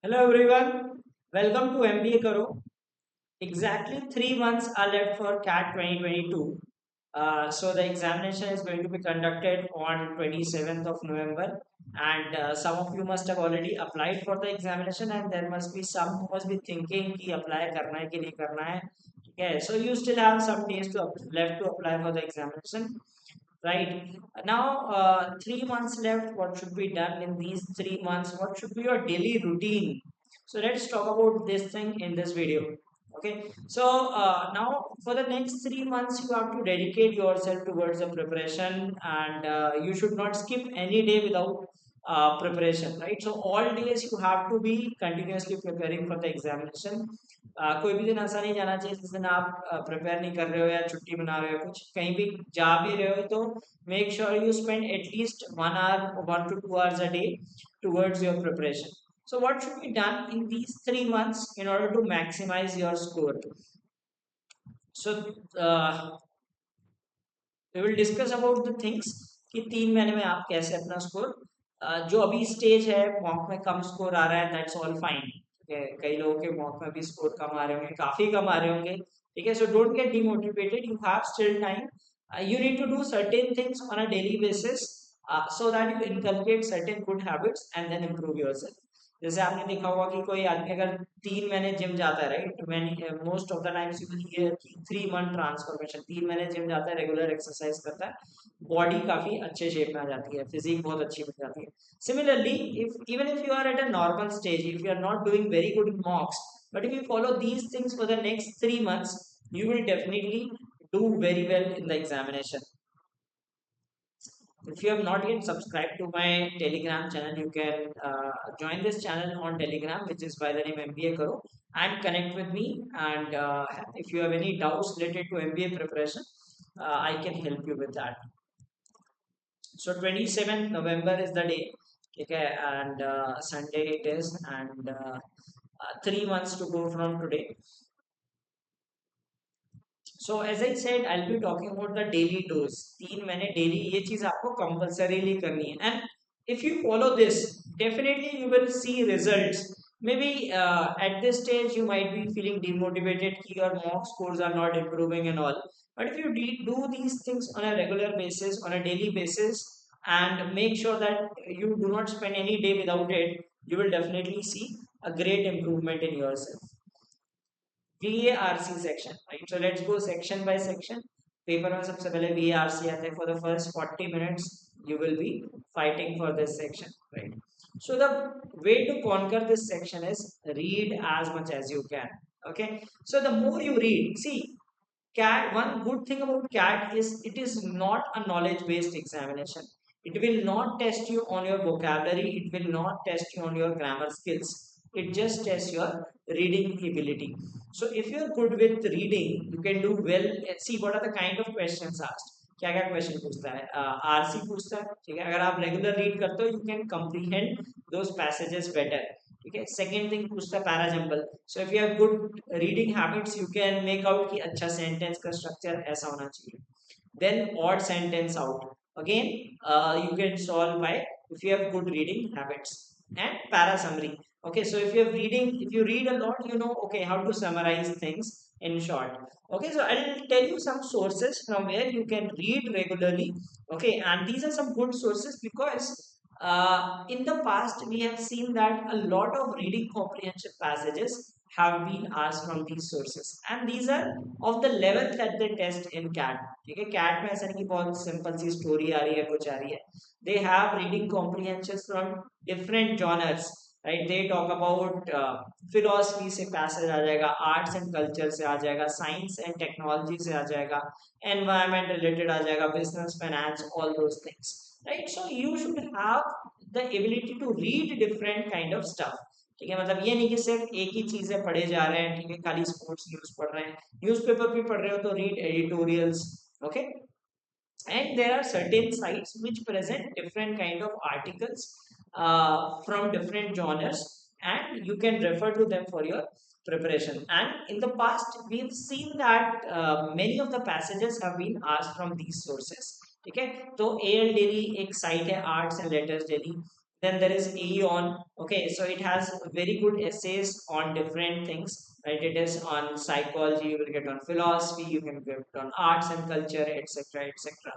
Hello everyone, welcome to MBA Karo. Exactly 3 months are left for CAT 2022. So the examination is going to be conducted on 27th of November, and some of you must have already applied for the examination, and there must be some who must be thinking कि apply करना है कि नहीं करना है. Okay, so you still have some days left to apply for the examination. Right now, 3 months left. What should be done in these 3 months? What should be your daily routine? So let's talk about this thing in this video. Okay, so now for the next 3 months, you have to dedicate yourself towards the preparation, and you should not skip any day without preparation. Right, so all days you have to be continuously preparing for the examination. कोई भी दिन ऐसा नहीं जाना चाहिए जिस दिन आप प्रिपेयर नहीं कर रहे हो या छुट्टी बना रहे हो कुछ कहीं भी जा भी रहे हो तो make sure you spend at least 1 hour 1 to 2 hours a day towards your preparation. So what should be done in these 3 months in order to maximize your score? So we will discuss about the things कि 3 महीने में आप कैसे अपना score जो अभी stage है mock में कम स्कोर आ रहा है दैट्स ऑल फाइन. कई लोगों के मॉक में भी स्कोर कम आ रहे होंगे काफी कम आ रहे होंगे. ठीक है, so don't get demotivated, you have still time. You need to do certain things on a daily basis so that you inculcate certain good habits and then improve yourself. जैसे आपने देखा होगा कि कोई आदमी अगर 3 महीने जिम जाता है right many most of the times you will hear कि 3 मंथ ट्रांसफॉर्मेशन 3 महीने जिम जाता है रेगुलर एक्सरसाइज करता है बॉडी काफी अच्छे शेप में आ जाती है फिजिक बहुत अच्छी बन जाती है. Similarly if you are at a normal stage if you are not doing very good in mocks but if you follow these things for the next 3 months you will definitely do very well in the examination. If you have not yet subscribed to my Telegram channel, you can join this channel on Telegram, which is by the name MBA Karo, and connect with me. And if you have any doubts related to MBA preparation, I can help you with that. So 27th November is the day, okay, and Sunday it is, and 3 months to go from today. So as I said, I'll be talking about the daily dose. 3 महीने daily ये चीज आपको compulsorily करनी है. And if you follow this, definitely you will see results. Maybe at this stage you might be feeling demotivated कि your mock scores are not improving and all. But if you do these things on a regular basis, on a daily basis, and make sure that you do not spend any day without it, you will definitely see a great improvement in yourself. VARC section, right? So let's go section by section. Paper में सबसे पहले VARC आता है. For the first 40 minutes you will be fighting for this section, right? So the way to conquer this section is read as much as you can. Okay, so the more you read, see, CAT, one good thing about CAT is it is not a knowledge based examination. It will not test you on your vocabulary, it will not test you on your grammar skills. It just tests your reading ability. So if you're good with reading, you can do well. See what are the kind of questions asked. क्या क्या question पूछता है RC पूछता है. ठीक है, अगर आप रेगुलर रीड करते हो you can comprehend those passages better. ठीक है, सेकेंड थिंग पूछता है parajumble. So if you have good reading habits you can make out कि अच्छा सेंटेंस का स्ट्रक्चर ऐसा होना चाहिए. Then odd sentence out. Again, you can solve by if you have good reading habits. And para summary. Okay, so if you read a lot, you know, okay, how to summarize things in short. Okay, so I'll tell you some sources from where you can read regularly. Okay, and these are some good sources because in the past we have seen that a lot of reading comprehension passages have been asked from these sources, and these are of the level that they test in CAT. ठीक है, CAT में ऐसा नहीं कि बहुत simple सी story आ रही है कुछ आ रही है. They have reading comprehensions from different genres. Right, they talk about philosophy से पैसेज आ जाएगा, आर्ट्स एंड कल्चर से आ जाएगा, साइंस एंड टेक्नोलॉजी से आ जाएगा, एनवायरमेंट रिलेटेड आ जाएगा, business finance, all those things. Right, so you should have the ability to read different kind of stuff. ठीक है, मतलब ये नहीं कि सिर्फ एक ही चीजें पढ़े जा रहे हैं. ठीक है, खाली स्पोर्ट्स न्यूज पढ़ रहे हैं, न्यूज़पेपर भी पढ़ रहे हो तो read editorials. Okay, and there are certain sites which present different kind of articles from different genres, and you can refer to them for your preparation. And in the past we've seen that many of the passages have been asked from these sources. ठीक है, तो AL daily एक site है, arts and letters daily. then there is Aeon. Okay, so it has very good essays on different things, right? It is on psychology, you will get on philosophy, you can get on arts and culture, etc., etc.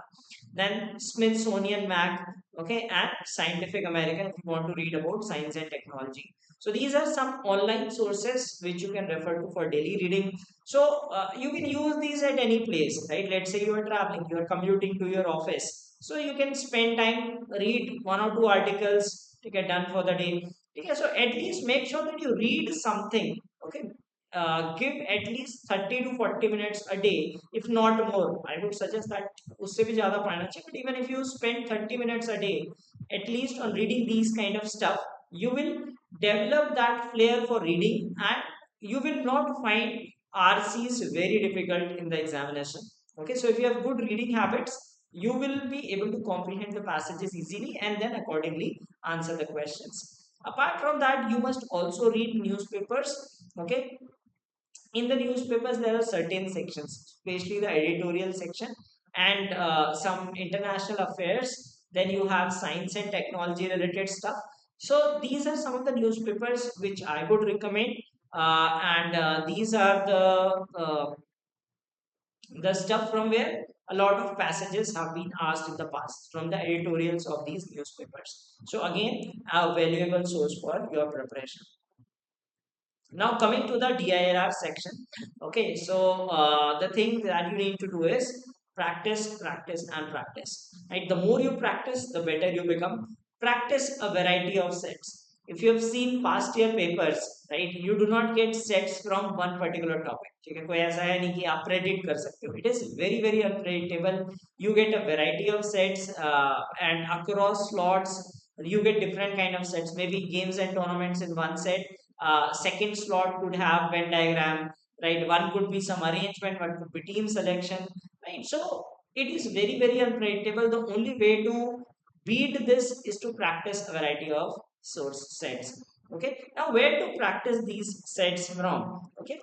Then Smithsonian Mag, okay, and Scientific American if you want to read about science and technology. So these are some online sources which you can refer to for daily reading. So you can use these at any place, right? Let's say you are traveling, you are commuting to your office. So you can spend time, read one or two articles to get done for the day. Okay, so at least make sure that you read something. Okay, give at least 30 to 40 minutes a day, if not more. I would suggest that उससे भी ज़्यादा पढ़ना चाहिए. But even if you spend 30 minutes a day, at least on reading these kind of stuff, you will develop that flair for reading, and you will not find RCs very difficult in the examination. Okay, so if you have good reading habits, you will be able to comprehend the passages easily and then accordingly answer the questions. Apart from that, you must also read newspapers. Okay, in the newspapers there are certain sections, especially the editorial section, and some international affairs. Then you have science and technology related stuff. So these are some of the newspapers which I would recommend, and these are the stuff from where a lot of passages have been asked in the past from the editorials of these newspapers. So again, a valuable source for your preparation. Now coming to the DIRR section. Okay, so the thing that you need to do is practice, practice, and practice. Right, the more you practice, the better you become. Practice a variety of sets. If you have seen past year papers, right, you do not get sets from one particular topic. ठीक है, कोई ऐसा है नहीं कि आप predict कर सकते हो. It is very very unpredictable. You get a variety of sets, and across slots you get different kind of sets. Maybe games and tournaments in one set, second slot could have Venn diagram, right? One could be some arrangement, one could be team selection, right? So it is very, very unpredictable. The only way to beat this is to practice a variety of source sets. Okay. Now, where to practice these sets from? Okay.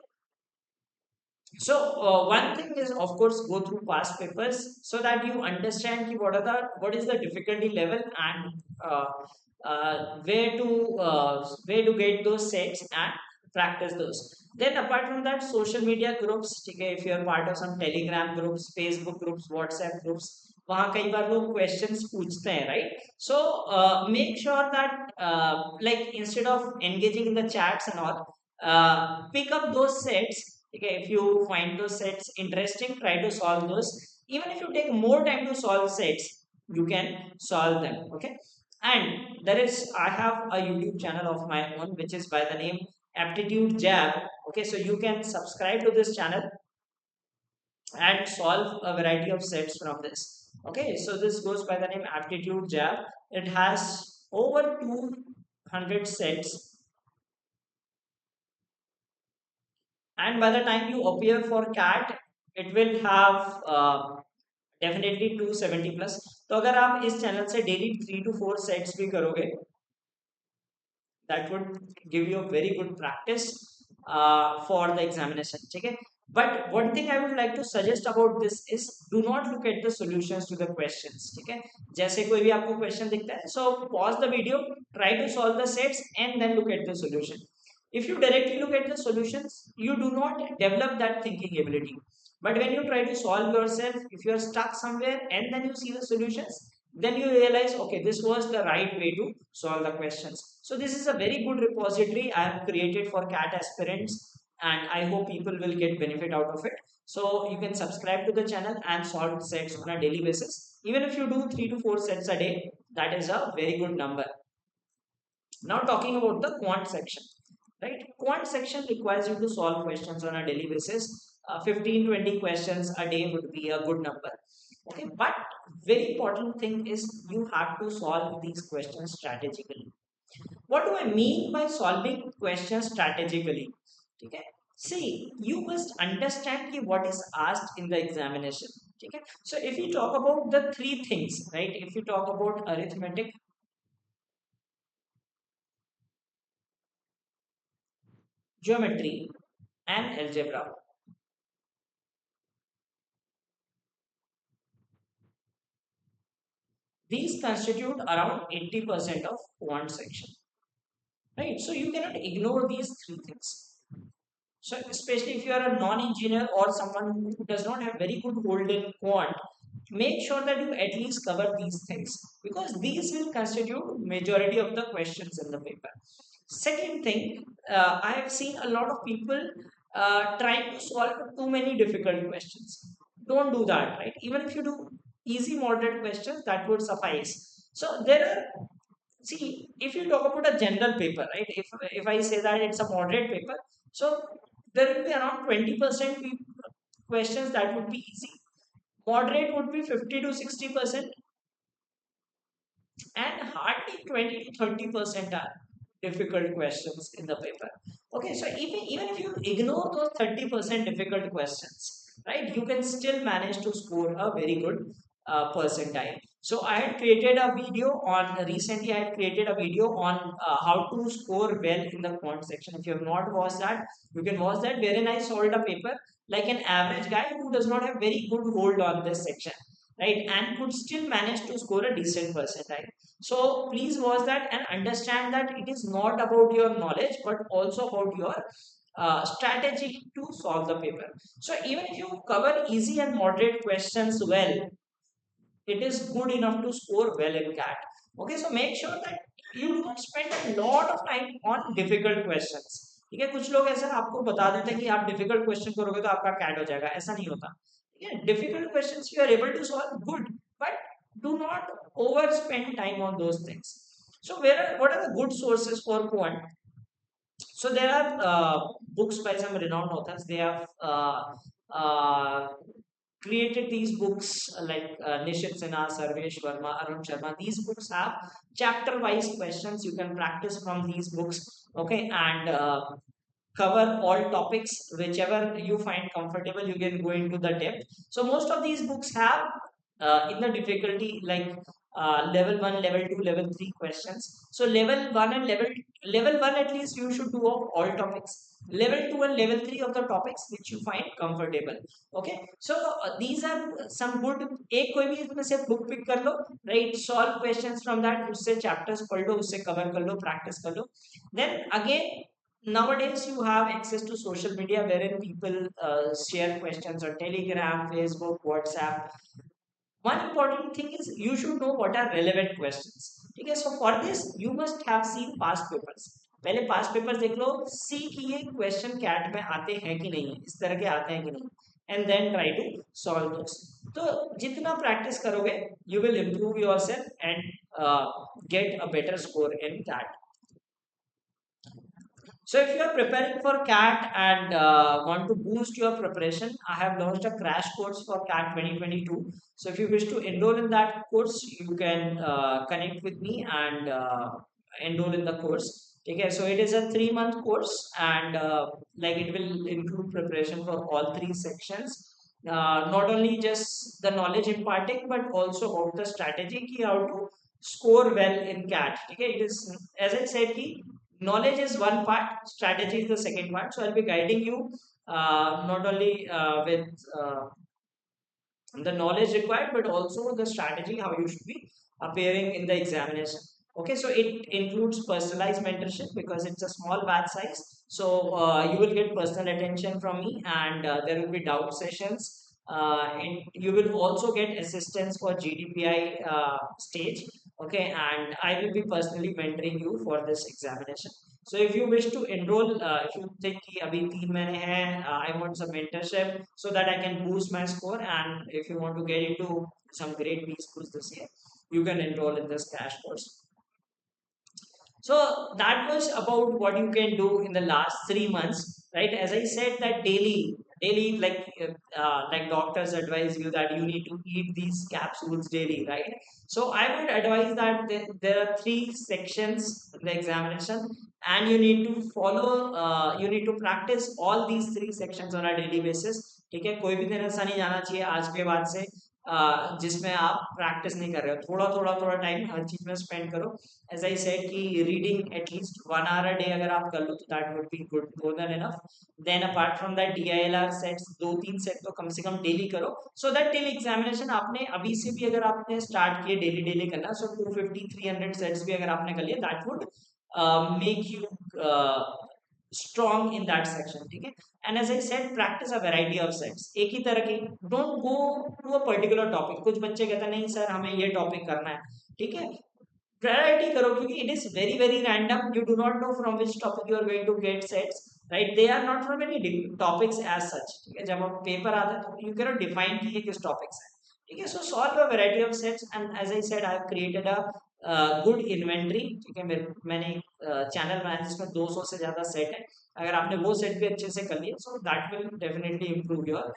So one thing is, of course, go through past papers so that you understand what is the difficulty level, and where to get those sets and practice those. Then apart from that, social media groups, okay, if you are part of some Telegram groups, Facebook groups, WhatsApp groups, वहाँ कई बार लोग questions पूछते हैं, right? So make sure that like instead of engaging in the chats and all, pick up those sets. Okay, if you find those sets interesting, try to solve those. Even if you take more time to solve sets, you can solve them. Okay, and there is, I have a YouTube channel of my own which is by the name Aptitude Jab. Okay, so you can subscribe to this channel and solve a variety of sets from this. Okay, so this goes by the name Aptitude Jab. It has over 200 sets, and by the time you appear for CAT, it will have definitely 270 plus. तो अगर आप इस channel से daily 3 to 4 sets भी करोगे, that would give you a very good practice for the examination. ठीक है, but one thing I would like to suggest about this is do not look at the solutions to the questions. ठीक है, जैसे कोई भी आपको question दिखता है, so pause the video, try to solve the sets and then look at the solution. If you directly look at the solutions, you do not develop that thinking ability. But when you try to solve yourself, if you are stuck somewhere and then you see the solutions, then you realize, okay, this was the right way to solve the questions. So this is a very good repository I have created for CAT aspirants, and I hope people will get benefit out of it. So you can subscribe to the channel and solve sets on a daily basis. Even if you do 3 to 4 sets a day, that is a very good number. Now talking about the quant section, right? Quant section requires you to solve questions on a daily basis. 15-20 questions a day would be a good number. Okay, but very important thing is you have to solve these questions strategically. What do I mean by solving questions strategically? Okay, see, you must understand what is asked in the examination. Okay, so if you talk about the three things, right? If you talk about arithmetic, geometry, and algebra, These constitute around 80% of quant section, right? So you cannot ignore these three things. So especially if you are a non-engineer or someone who does not have very good hold in quant, make sure that you at least cover these things, because these will constitute majority of the questions in the paper. Second thing, I have seen a lot of people trying to solve too many difficult questions. Don't do that, right? Even if you do easy moderate questions, that would suffice. So there are, see, if you talk about a general paper, right? If I say that it's a moderate paper, so there will be around 20% questions that would be easy. Moderate would be 50 to 60%, and hardly 20 to 30% are difficult questions in the paper. Okay, so even if you ignore those 30% difficult questions, right, you can still manage to score a very good percentile. So I had created a video on recently. I had created a video on how to score well in the quant section. If you have not watched that, you can watch that, wherein I solved a paper like an average guy who does not have very good hold on this section, right, and could still manage to score a decent percentile. So please watch that and understand that it is not about your knowledge but also about your strategy to solve the paper. So even if you cover easy and moderate questions well, it is good enough to score well in CAT. Okay, so make sure that you don't spend a lot of time on difficult questions. ठीक है, कुछ लोग ऐसा आपको बता देते हैं कि आप डिफिकल्ट क्वेश्चन करोगे तो आपका कैट हो जाएगा, ऐसा नहीं होता. ठीक है, difficult questions you are able to solve, good, but do not overspend time on those things. So what are the good sources for quant? So there are books by some renowned authors. They have uh, created these books like Nishit Sinha, Sarvesh Verma, Arun Sharma. These books have chapter-wise questions. You can practice from these books, okay, and cover all topics whichever you find comfortable. You can go into the depth. So most of these books have in the difficulty like level 1, level 2, level 3 questions. So level 1 and level 1 at least you should do of all topics. Level 2 and level 3 of the topics which you find comfortable. Okay, so these are some good. एक कोई भी इसमें से book pick कर लो, right, solve questions from that, उससे chapters पढ़ लो, उससे cover कर लो, practice कर लो. Then again, nowadays you have access to social media wherein people share questions on Telegram, Facebook, WhatsApp. One important thing is you should know what are relevant questions. ठीक है, so for this you must have seen past papers. पहले past papers देख लो, see कि ये question CAT में आते हैं कि नहीं, इस तरह के आते हैं कि नहीं, and then try to solve those. तो जितना practice करोगे you will improve yourself and get a better score in CAT. So if you are preparing for CAT and want to boost your preparation, I have launched a crash course for CAT 2022. So if you wish to enroll in that course, you can connect with me and enroll in the course. Okay, so it is a 3-month course and like it will include preparation for all 3 sections. Not only just the knowledge imparting, but also about the strategy ki how to score well in CAT. Okay, it is, as I said, ki knowledge is one part, strategy is the second part. So I'll be guiding you not only with the knowledge required but also the strategy how you should be appearing in the examination. Okay, so it includes personalized mentorship because it's a small batch size. So you will get personal attention from me and there will be doubt sessions, and you will also get assistance for GDPI stage. Okay, and I will be personally mentoring you for this examination. So if you wish to enroll, if you think कि अभी 3 महीने हैं, I want some mentorship so that I can boost my score, and if you want to get into some great B schools this year, you can enroll in this crash course. So that was about what you can do in the last 3 months, right? As I said that daily, like doctors advise you that you need to eat these capsules daily, right? So I would advise that there are 3 sections in the examination, and you need to follow, you need to practice all these 3 sections on a daily basis. ठीक है, कोई भी दिन ऐसा नहीं जाना चाहिए आज के बाद से जिसमें आप प्रैक्टिस नहीं कर रहे हो, थोड़ा थोड़ा थोड़ा टाइम हर चीज में स्पेंड करो। एज आई सेड कि reading at least 1 hour a day अगर आप कर लो तो that would be good, more than enough. Then apart from that DILR sets 2-3 set तो कम से कम डेली करो, सो दैट टिल एग्जामिनेशन आपने अभी से भी अगर आपने स्टार्ट किए डेली डेली करना, सो 250-300 सेट्स भी अगर आपने कर लिए that would make you strong in that section, ठीक है। and as I said practice a variety of sets, एक ही तरह की, don't go to a particular topic। कुछ बच्चे कहते हैं नहीं सर हमें ये टॉपिक करना है, ठीक है, variety करो क्योंकि it is very very random, you do not know from which topic you are going to get sets, right? They are not from any topics as such, ठीक है। जब आप पेपर आता है तो you cannot define कि ये किस topics है, ठीक है। so solve a variety of sets and as I said I have created a good inventory, ठीक है। मैंने चैनल बनाया जिसमें 200 से ज्यादा सेट है, अगर आपने वो सेट भी अच्छे से कर लिया so that will definitely improve your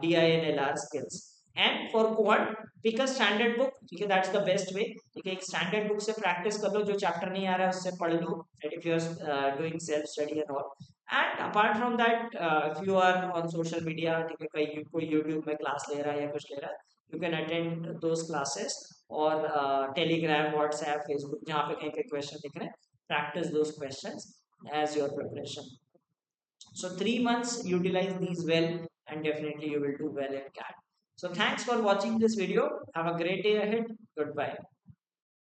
DILR skills. And for quant pick a standard book, ठीक है, दैट्स द बेस्ट वे, ठीक है। एक स्टैंडर्ड बुक से प्रैक्टिस कर लो, जो चैप्टर नहीं आ रहा है उससे पढ़ लो, if you are doing self study and all. And apart from that if you are on social media, ठीक है, कहीं कोई यूट्यूब में क्लास ले रहा है या कुछ ले रहा है, you can attend those classes, और टेलीग्राम, व्हाट्सएप, फेसबुक, जहाँ पे कहीं पे क्वेश्चन दिख रहे हैं, practice those questions as your preparation. So 3 months, utilize these well, and definitely you will do well in CAT. So thanks for watching this video. Have a great day ahead. Goodbye.